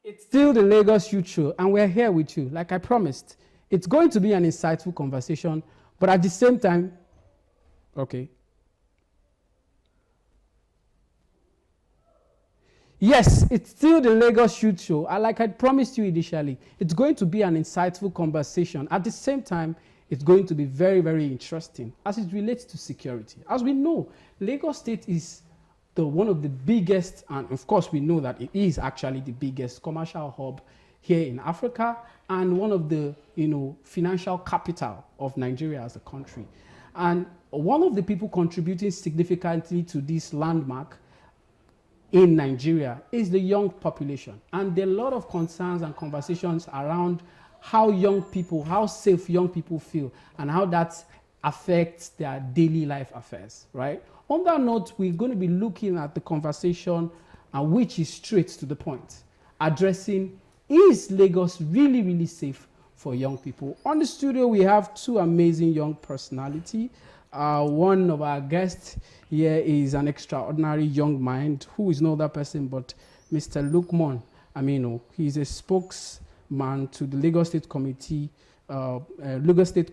It's still the Lagos Youth Show, and we're here with you. Like I promised, it's going to be an insightful conversation, but at the same time, okay. Yes, it's still the Lagos Youth Show. Like I promised you initially, it's going to be an insightful conversation. At the same time, it's going to be very, very interesting as it relates to security. As we know, Lagos State is one of the biggest, and of course we know that it is actually the biggest commercial hub here in Africa and one of the financial capital of Nigeria as a country. And one of the people contributing significantly to this landmark in Nigeria is the young population. And there are a lot of concerns and conversations around how safe young people feel and how that affects their daily life affairs, right? On that note, we're going to be looking at the conversation, which is straight to the point, addressing, is Lagos really, really safe for young people? On the studio, we have two amazing young personalities. One of our guests here is an extraordinary young mind, who is no other person but Mr. Lukman Aminu. He's a spokesman to the Lagos State Committee, Lagos State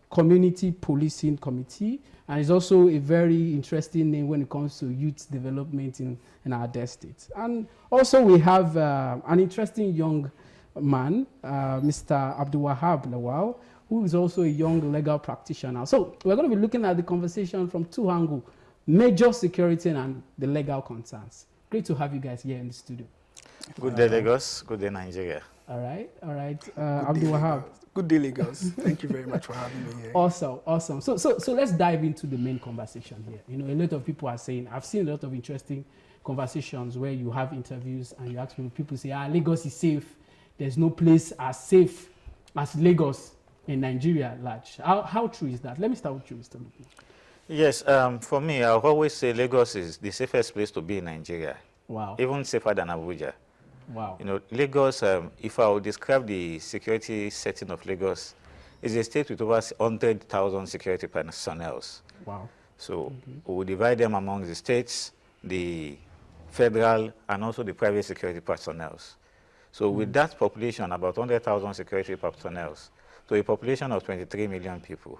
Community Policing Committee, and is also a very interesting name when it comes to youth development in our dear state. And also we have an interesting young man, Mr. Abdul Wahab Lawal, who is also a young legal practitioner. So we're going to be looking at the conversation from two angles: major security and the legal concerns. Great to have you guys here in the studio. Good day, Lagos. Good day, Nigeria. All right. Abdul Wahab. Good day, Lagos. Thank you very much for having me here. Awesome. So let's dive into the main conversation here. A lot of people are saying, I've seen a lot of interesting conversations where you have interviews and you ask people say, Lagos is safe. There's no place as safe as Lagos in Nigeria at large. How true is that? Let me start with you, Mr. Lukman. Yes, for me, I'll always say Lagos is the safest place to be in Nigeria. Wow. Even safer than Abuja. Wow. Lagos, if I would describe the security setting of Lagos, is a state with over 100,000 security personnel. Wow. So we will divide them among the states, the federal, and also the private security personnel. So with that population, about 100,000 security personnel, so a population of 23 million people,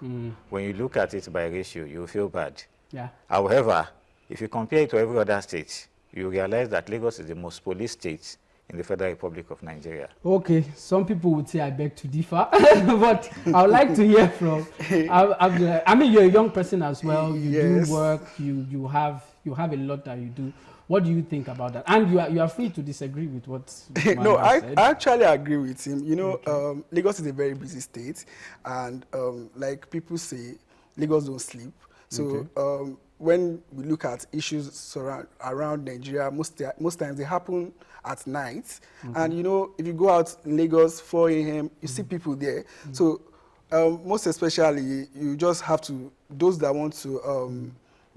when you look at it by ratio, you feel bad. Yeah. However, if you compare it to every other state, you realize that Lagos is the most policed state in the Federal Republic of Nigeria. Okay, some people would say I beg to differ, but I would like to hear from. I mean, you're a young person as well. You do work. You have a lot that you do. What do you think about that? And you are free to disagree with what. No, I actually agree with him. Lagos is a very busy state, and like people say, Lagos don't sleep. So when we look at issues around Nigeria, most times they happen at night. And if you go out in Lagos 4 a.m., you see people there. So most especially, you just have to, those that want to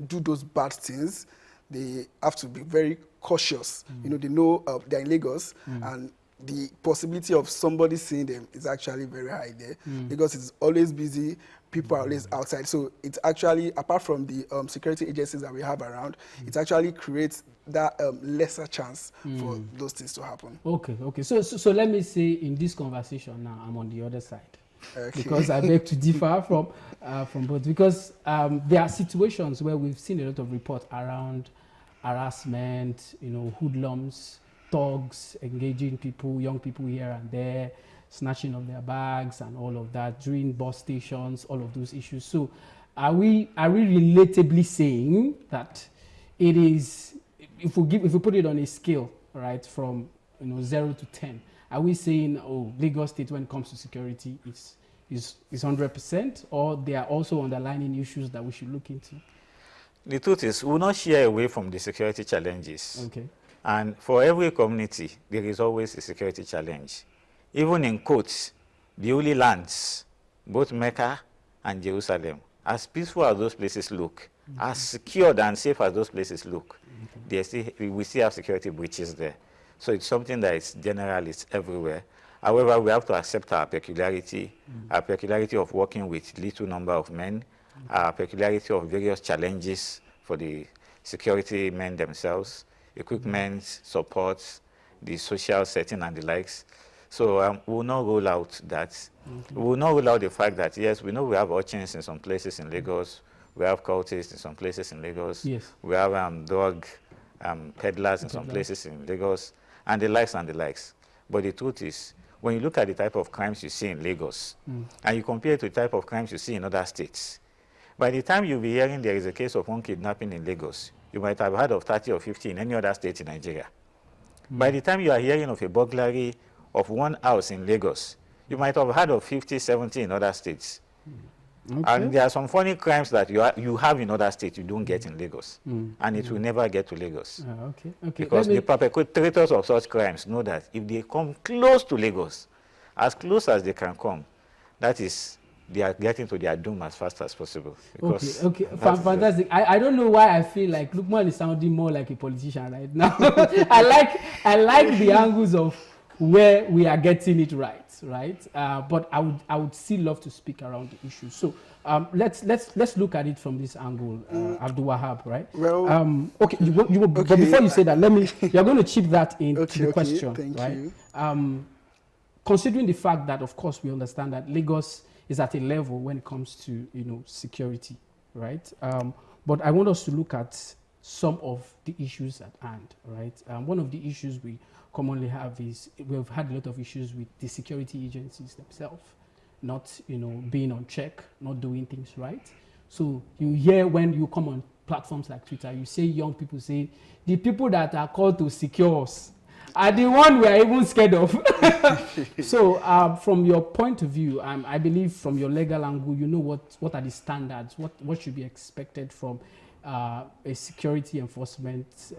do those bad things, they have to be very cautious. They know they're in Lagos, and the possibility of somebody seeing them is actually very high there. Lagos is always busy. People are always outside. So it's actually, apart from the security agencies that we have around, it actually creates that lesser chance for those things to happen. Okay. So let me say in this conversation now, I'm on the other side. Okay. Because I beg to differ from both. Because there are situations where we've seen a lot of reports around harassment, hoodlums, thugs engaging people, young people here and there, snatching of their bags and all of that during bus stations, all of those issues. So are we relatably saying that it is, if we put it on a scale, right, from 0 to 10, are we saying, Lagos State when it comes to security is 100%, or there are also underlying issues that we should look into? The truth is, we will not shy away from the security challenges. Okay. And for every community, there is always a security challenge. Even in quotes, the Holy Lands, both Mecca and Jerusalem, as peaceful as those places look, as secured and safe as those places look, we still have security breaches there. So it's something that is general, it's everywhere. However, we have to accept our peculiarity of working with little number of men, our peculiarity of various challenges for the security men themselves, equipment, support, the social setting and the likes. So we will not rule out that. We will not rule out the fact that, yes, we know we have urchins in some places in Lagos. We have cultists in some places in Lagos. Yes. We have drug peddlers in some places in Lagos, and the likes and the likes. But the truth is, when you look at the type of crimes you see in Lagos, and you compare it to the type of crimes you see in other states, by the time you'll be hearing there is a case of one kidnapping in Lagos, you might have heard of 30 or 50 in any other state in Nigeria. By the time you are hearing of a burglary of one house in Lagos, you might have heard of 50, 70 in other states. Okay. And there are some funny crimes that you have in other states you don't get in Lagos. And it will never get to Lagos. Okay. Because the perpetrators of such crimes know that if they come close to Lagos, as close as they can come, that is, they are getting to their doom as fast as possible. Okay. Fantastic. I don't know why I feel like Lukman is sounding more like a politician right now. I like the angles of where we are getting it right? But I would still love to speak around the issue. So let's look at it from this angle, Abdul Wahab, right? Well, okay. But before you say that, you're going to chip that into the question, thank right? you. Considering the fact that, of course, we understand that Lagos is at a level when it comes to security, right? But I want us to look at some of the issues at hand, right? One of the issues we commonly have is we've had a lot of issues with the security agencies themselves, not being on check, not doing things right. So you hear when you come on platforms like Twitter, you say young people say the people that are called to secure us are the one we are even scared of. So from your point of view, I believe from your legal angle, you know what are the standards, what should be expected from a security enforcement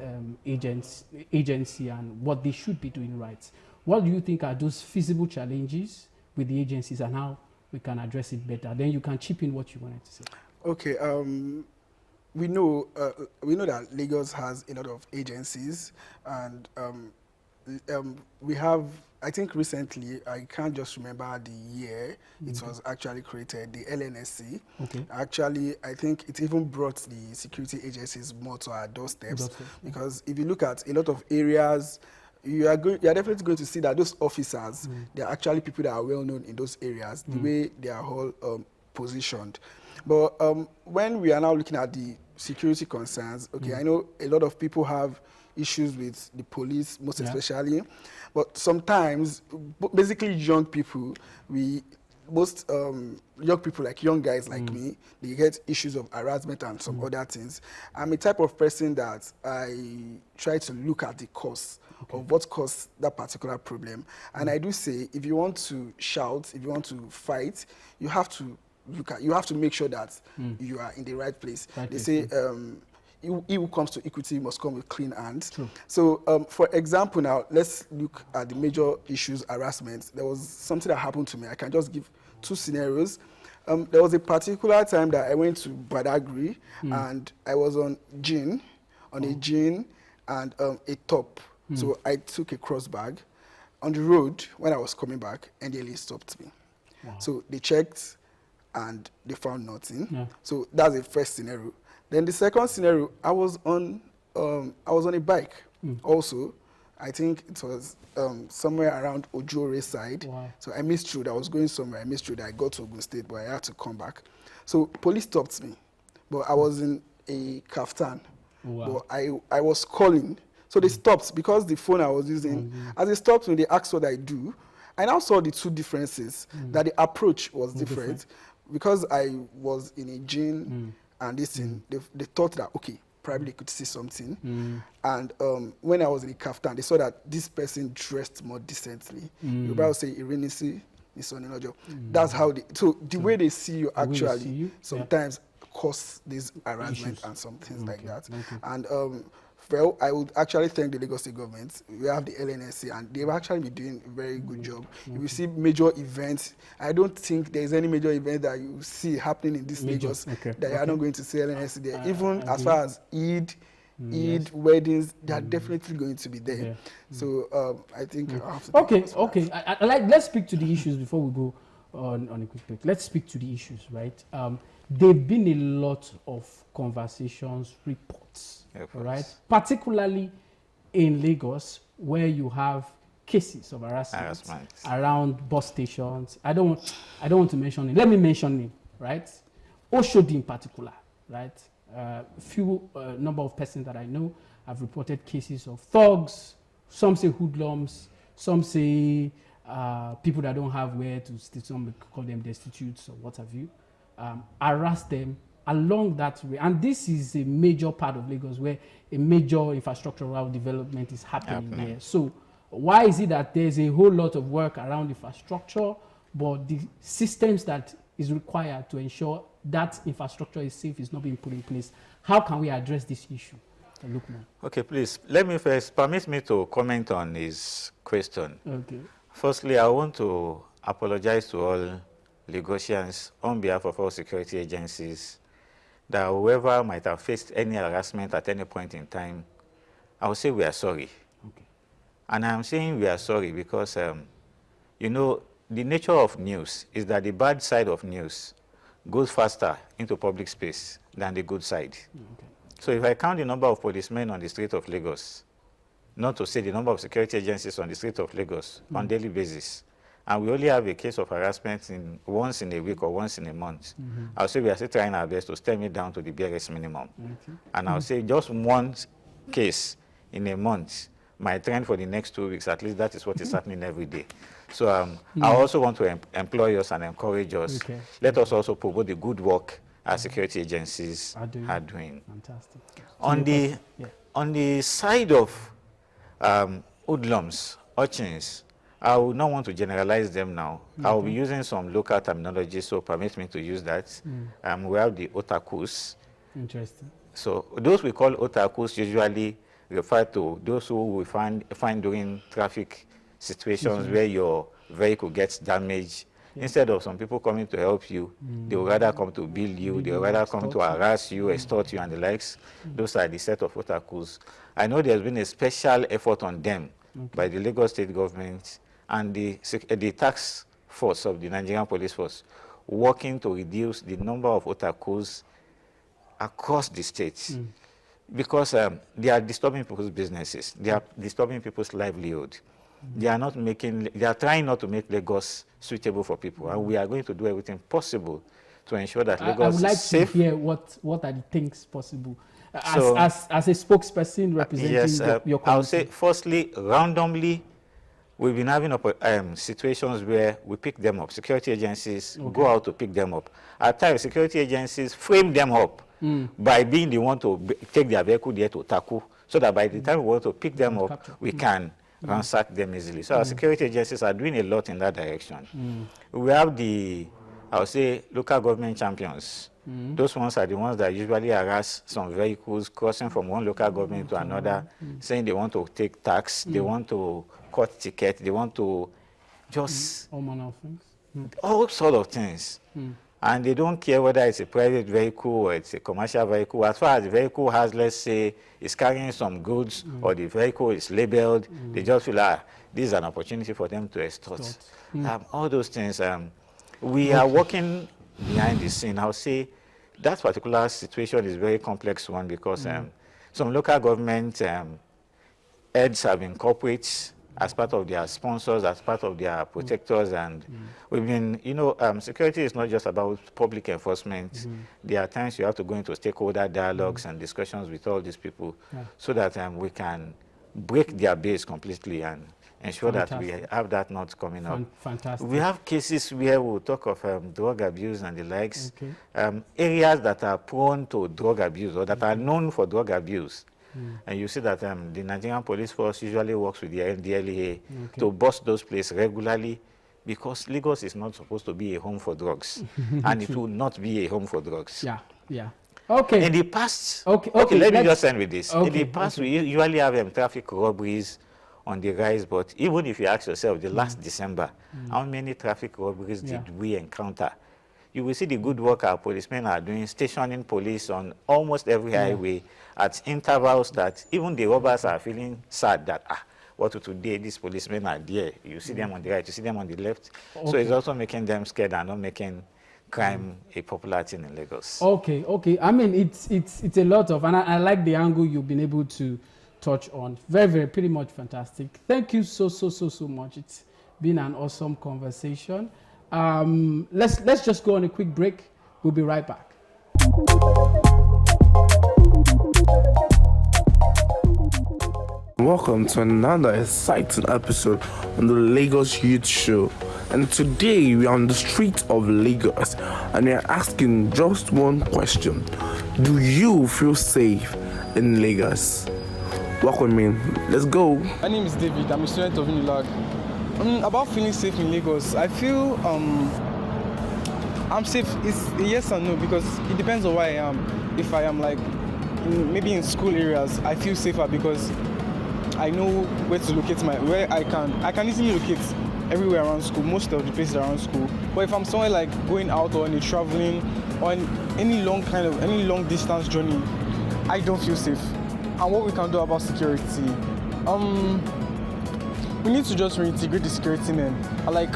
agency and what they should be doing right. What do you think are those feasible challenges with the agencies and how we can address it better? Then you can chip in what you wanted to say. Okay. We know that Lagos has a lot of agencies, and we have, I think recently, I can't just remember the year it was actually created, the LNSC. Okay. Actually, I think it even brought the security agencies more to our doorsteps, because if you look at a lot of areas, you are definitely going to see that those officers, they are actually people that are well known in those areas, the way they are all positioned. But when we are now looking at the security concerns, okay, I know a lot of people have issues with the police, most especially, but sometimes, basically young people, most young people, like young guys like me, they get issues of harassment and some other things. I'm a type of person that I try to look at the cause of what caused that particular problem. And I do say, if you want to shout, if you want to fight, you have to make sure that you are in the right place. They say, he who comes to equity must come with clean hands. True. So, for example, now let's look at the major issues, harassment. There was something that happened to me. I can just give two scenarios. There was a particular time that I went to Badagry and I was on a jean and a top. So I took a cross bag. On the road, when I was coming back, NDLA stopped me. Wow. So they checked and they found nothing. Yeah. So that's the first scenario. Then the second scenario, I was on a bike also. I think it was somewhere around Ojore side. Wow. So I missed road. I was going somewhere. I missed road. I got to Ogun State, but I had to come back. So police stopped me, but I was in a kaftan. Wow. But I was calling. So they stopped because the phone I was using, as they stopped me, they asked what I do. I now saw the two differences, that the approach was different. Because I was in a jean and this thing, they thought that, okay, probably they could see something. And when I was in a kaftan, they saw that this person dressed more decently. You probably say, Irinisi, that's how the way they see you actually sometimes cause this harassment and some things like that. And well, I would actually thank the Lagos State government. We have the LNSC, and they've actually been doing a very good job. If you see major events, I don't think there's any major event that you see happening in this Lagos that you are not going to see LNSC there. Even as far as Eid, weddings, they are definitely going to be there. So I think I have to okay. Let's speak to the issues before we go on a quick break. Let's speak to the issues, right? There've been a lot of conversations, reports, right? Particularly in Lagos where you have cases of harassment around bus stations. I don't want to mention it. Let me mention it, right? Oshodi in particular, right? Few number of persons that I know have reported cases of thugs. Some say hoodlums. Some say people that don't have where to stay. Some call them destitutes or what have you. Harass them along that way. And this is a major part of Lagos where a major infrastructural development is happening there. So why is it that there's a whole lot of work around infrastructure, but the systems that is required to ensure that infrastructure is safe is not being put in place? How can we address this issue? Lukman. Okay, please, let me first, permit me to comment on his question. Okay. Firstly, I want to apologize to all Lagosians on behalf of all security agencies that whoever might have faced any harassment at any point in time, I will say we are sorry. Okay. And I'm saying we are sorry because, you know, the nature of news is that the bad side of news goes faster into public space than the good side. Okay. So if I count the number of policemen on the street of Lagos, not to say the number of security agencies on the street of Lagos on a daily basis, and we only have a case of harassment once in a week or once in a month, I'll say we are still trying our best to stem it down to the barest minimum. Okay. And I'll say just one case in a month, my trend for the next 2 weeks, at least that is what is happening every day. So I also want to employ us and encourage us. Okay. Let us also promote the good work our security agencies are doing. Fantastic. On the side of hoodlums, urchins, I would not want to generalize them now. I will be using some local terminology, so permit me to use that. We have the otakus. Interesting. So those we call otakus usually refer to those who we find during traffic situations where your vehicle gets damaged. Instead of some people coming to help you, they would rather come to bill you, they would rather come to harass you, extort you, and the likes. Those are the set of otakus. I know there's been a special effort on them by the Lagos state government and the task force of the Nigerian police force, working to reduce the number of otakus across the state. Because they are disturbing people's businesses, they are disturbing people's livelihood. They are trying not to make Lagos suitable for people, and we are going to do everything possible to ensure that Lagos is safe. I would like to hear what are the things possible as a spokesperson representing your community. I would say, firstly, randomly, we've been having situations where we pick them up. Security agencies go out to pick them up. At times, security agencies frame them up by being the one to take their vehicle there to tackle, so that by the time we want to pick them up, we can ransack them easily. So our security agencies are doing a lot in that direction. We have I would say, local government champions. Those ones are the ones that usually harass some vehicles crossing from one local government to another, saying they want to take tax, they want to cut ticket, they want to just all manner of things. All sort of things. And they don't care whether it's a private vehicle or it's a commercial vehicle. As far as the vehicle has, let's say, is carrying some goods or the vehicle is labeled, they just feel like this is an opportunity for them to extort. All those things. We are working behind the scene. I'll say that particular situation is a very complex one because some local government heads have been corporates as part of their sponsors, as part of their protectors, and we've been, security is not just about public enforcement. There are times you have to go into stakeholder dialogues and discussions with all these people so that we can break their base completely and ensure that we have that not coming up. Fantastic. We have cases where we'll talk of drug abuse and the likes, areas that are prone to drug abuse or that are known for drug abuse. And you see that the Nigerian police force usually works with the NDLEA to bust those places regularly because Lagos is not supposed to be a home for drugs. And it will not be a home for drugs. Okay. In the past, let me just end with this. In the past, we usually have traffic robberies on the rise, but even if you ask yourself, the last December, how many traffic robberies did we encounter? You will see the good work our policemen are doing, stationing police on almost every highway at intervals that even the robbers are feeling sad that, what today, these policemen are there. You see them on the right, you see them on the left. So it's also making them scared and not making crime a popular thing in Lagos. Okay. I mean, it's a lot of, and I like the angle you've been able to touch on. Very, pretty much fantastic. Thank you so much. It's been an awesome conversation. Let's just go on a quick break. We'll be right back. Welcome to another exciting episode on the Lagos Youth Show. And today we are on the streets of Lagos and we are asking just one question. Do you feel safe in Lagos? Walk with me. Let's go. My name is David. I'm a student of Unilag. About feeling safe in Lagos, I feel I'm safe. It's a yes and no because it depends on where I am. If I am like maybe in school areas, I feel safer because I know where to locate where I can easily locate everywhere around school, most of the places around school. But if I'm somewhere like going out or any traveling or any long distance journey, I don't feel safe. And what we can do about security, we need to just reintegrate the security men. I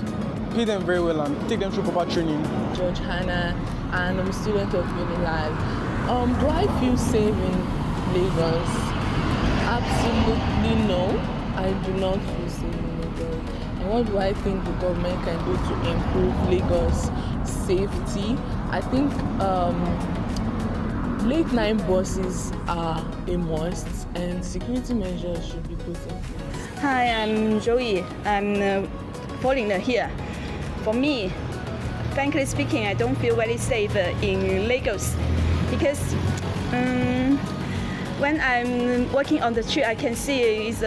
pay them very well and take them through proper training. George Hannah, and I'm a student of Unilag. Do I feel safe in Lagos? Absolutely no, I do not feel safe in Lagos. And what do I think the government can do to improve Lagos safety? I think late night buses are a must and security measures should be put in place. Hi, I'm Joey. I'm following here. For me, frankly speaking, I don't feel very safe in Lagos because when I'm walking on the street, I can see is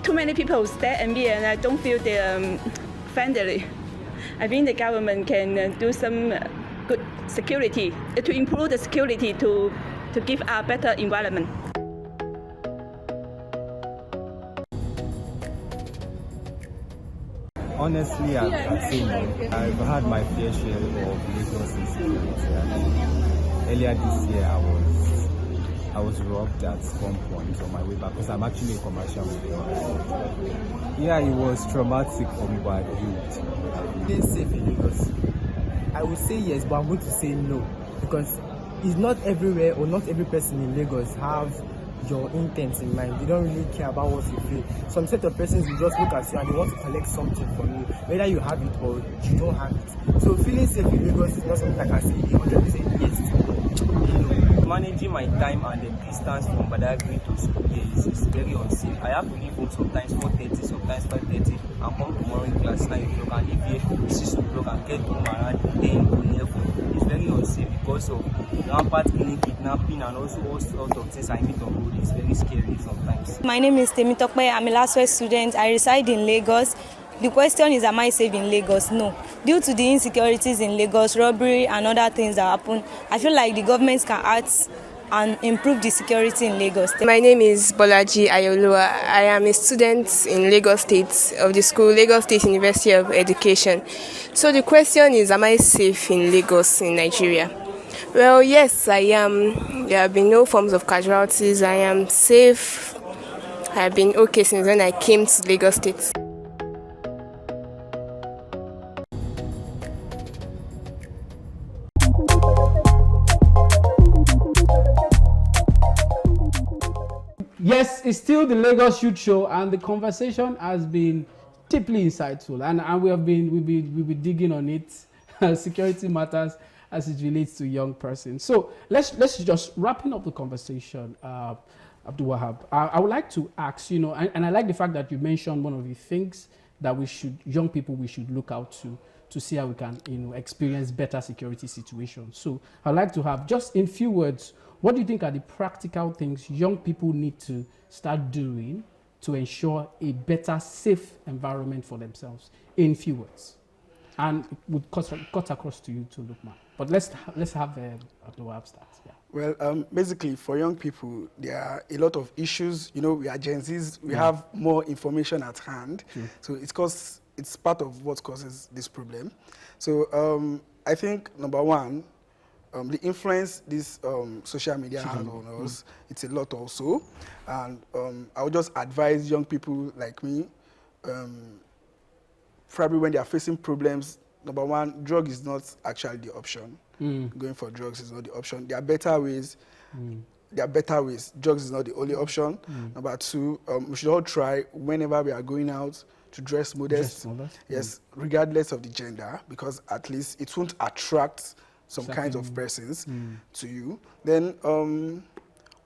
too many people stare at me, and I don't feel they're friendly. I think the government can do some good security to improve the security to give a better environment. Honestly, I've seen it. I've had my fair share of Lagos insecurity. Earlier this year, I was robbed at one point on my way back because I'm actually a commercial worker. Yeah, it was traumatic for me, but I lived. Feeling safe in Lagos? I would say yes, but I'm going to say no because it's not everywhere or not every person in Lagos have your intents in mind. They don't really care about what you feel. Some set of persons will just look at you and they want to collect something from you, whether you have it or you don't have it. So feeling safe in Lagos is not something I can say 100% yes to. Managing my time and the distance from Badagry to school is very unsafe. I have to leave home sometimes 4:30, sometimes 5:30, and come to morning class 9 o'clock and leave here 6 o'clock and get home around 10 or 11. It's very unsafe because of rampant kidnapping and also all sorts of things I meet on road. It's very scary sometimes. My name is Temitokpe. I'm a last year student. I reside in Lagos. The question is, am I safe in Lagos? No. Due to the insecurities in Lagos, robbery and other things that happen, I feel like the government can act and improve the security in Lagos. My name is Bolaji Ayolua. I am a student in Lagos State of the school, Lagos State University of Education. So the question is, am I safe in Lagos in Nigeria? Well, yes, I am. There have been no forms of casualties. I am safe. I have been okay since when I came to Lagos State. Yes, it's still the Lagos Youth Show, and the conversation has been deeply insightful, and we'll be digging on it, security matters as it relates to young persons. So let's just wrapping up the conversation, Abdul Wahab. I would like to ask, and I like the fact that you mentioned one of the things that young people we should look out to see how we can, experience better security situations. So I'd like to have, just in few words, what do you think are the practical things young people need to start doing to ensure a better, safe environment for themselves? In few words, and it would cut across to you too, Lukman. But let's have Abdul Wahab start. Yeah. Well, basically, for young people, there are a lot of issues. We are Gen Zs. We have more information at hand. So it's part of what causes this problem. So I think, number one, the influence this social media has on us, it's a lot also. And I would just advise young people like me, probably when they are facing problems, number one, drug is not actually the option. Going for drugs is not the option. There are better ways. there are better ways. Drugs is not the only option. Number two, we should all try whenever we are going out to dress modest. Yes, regardless of the gender, because at least it won't attract some kinds of persons to you. Then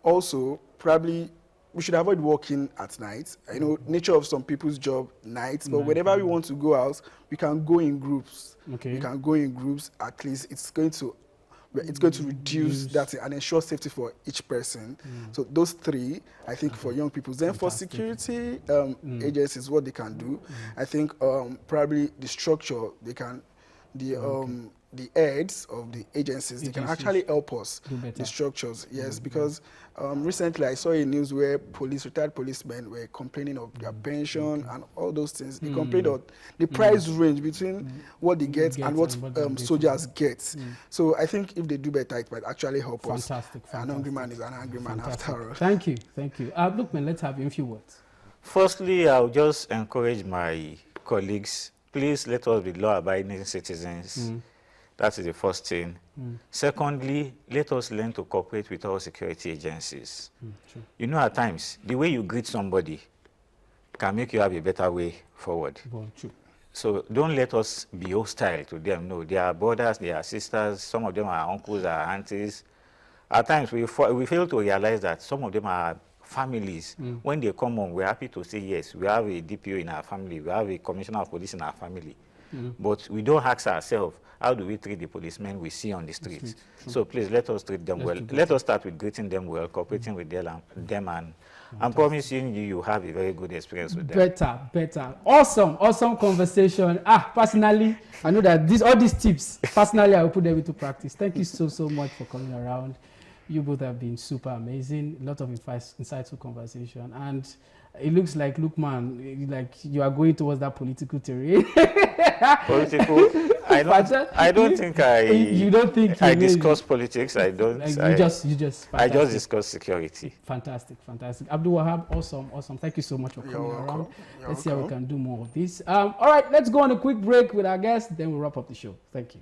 also, probably we should avoid walking at night. I know nature of some people's job nights, but whenever we want to go out, we can go in groups. We can go in groups. At least it's going to reduce that and ensure safety for each person. So those three, I think, for young people. Then for security agencies, what they can do, I think probably the structure they can, the heads of the agencies, they can actually help us, the structures, yes, because recently I saw a news where retired policemen were complaining of their pension and all those things. They complained of the price range between what they get and what soldiers get. So I think if they do better, it might actually help us. Fantastic. An hungry man is an angry man after all. Thank you. Look, man, let's have you in a few words. Firstly, I'll just encourage my colleagues, please let us be law-abiding citizens. That is the first thing. Secondly, let us learn to cooperate with our security agencies. You know, at times, the way you greet somebody can make you have a better way forward. So don't let us be hostile to them. No, they are brothers, they are sisters, some of them are uncles, are aunties. At times, we fail to realize that some of them are families. When they come home, we're happy to say, yes, we have a DPO in our family, we have a commissioner of police in our family. But we don't ask ourselves, how do we treat the policemen we see on the streets? So please, let us treat them well. Let us start with greeting them well, cooperating with them, and I'm promising you have a very good experience with them. Better. Awesome conversation. Personally, I know that all these tips, personally, I will put them into practice. Thank you so much for coming around. You both have been super amazing. A lot of insightful conversation. And it looks like, look, man, like you are going towards that political terrain. Political? I don't think you don't think I discuss politics. I don't. Like you just. I just discuss security. Fantastic. Abdul Wahab, awesome. Thank you so much for coming around. Let's see how we can do more of this. All right, let's go on a quick break with our guest. Then we'll wrap up the show. Thank you.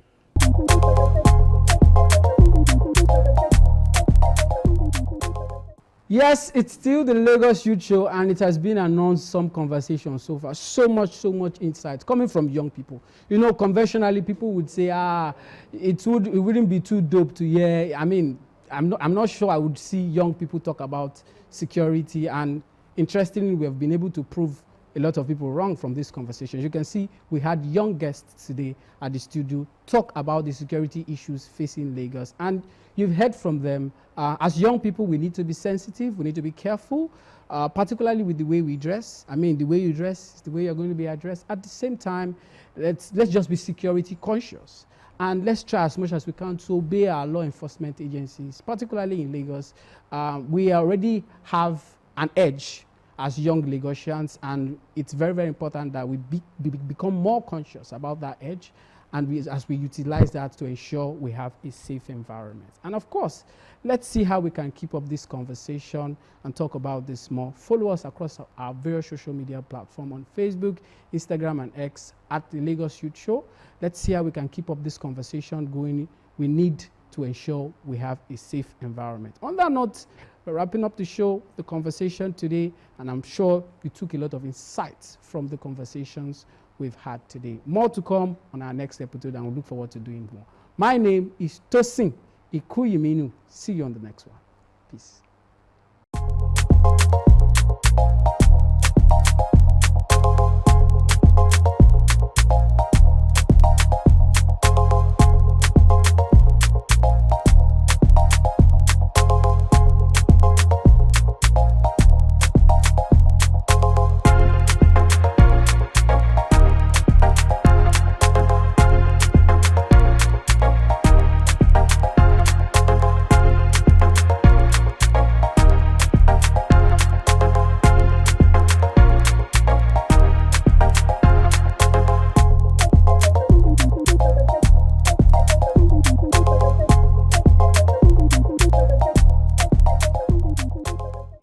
Yes, it's still the Lagos Youth Show, and it has been a non-some conversation so far. So much insight coming from young people. You know, conventionally, people would say, it wouldn't be too dope to hear. I mean, I'm not sure I would see young people talk about security, and interestingly, we have been able to prove a lot of people wrong from this conversation. You can see we had young guests today at the studio talk about the security issues facing Lagos, and you've heard from them. As young people, we need to be sensitive, we need to be careful, particularly with the way we dress. I mean, the way you dress is the way you're going to be addressed. At the same time, let's just be security conscious, and let's try as much as we can to obey our law enforcement agencies, particularly in Lagos. We already have an edge as young Lagosians, and it's very important that we become more conscious about that edge, and as we utilize that to ensure we have a safe environment. And of course, let's see how we can keep up this conversation and talk about this more. Follow us across our various social media platforms on Facebook, Instagram, and X at the Lagos Youth Show. Let's see how we can keep up this conversation going. We need to ensure we have a safe environment. On that note, we're wrapping up the show, the conversation today, and I'm sure you took a lot of insights from the conversations we've had today. More to come on our next episode, and we look forward to doing more. My name is Tosin Ikuyiminu. See you on the next one. Peace.